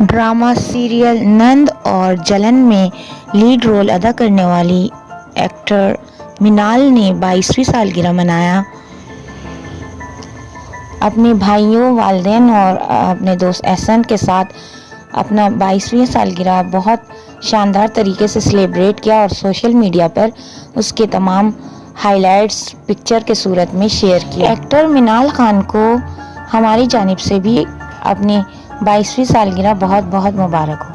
Drama serial नंद और जलन में लीड रोल अदा करने वाली एक्टर मिनाल ने 22वीं सालगिरह मनाया। अपने भाइयों, वालिदैन और अपने दोस्त एहसन के साथ अपना 22वीं सालगिरह बहुत शानदार तरीके से सेलिब्रेट किया और सोशल मीडिया पर उसके तमाम हाइलाइट्स पिक्चर के सूरत में शेयर किया। एक्टर मिनाल खान को हमारी जानिब से भी अपनी 22वीं सालगिरह बहुत बहुत मुबारक हो।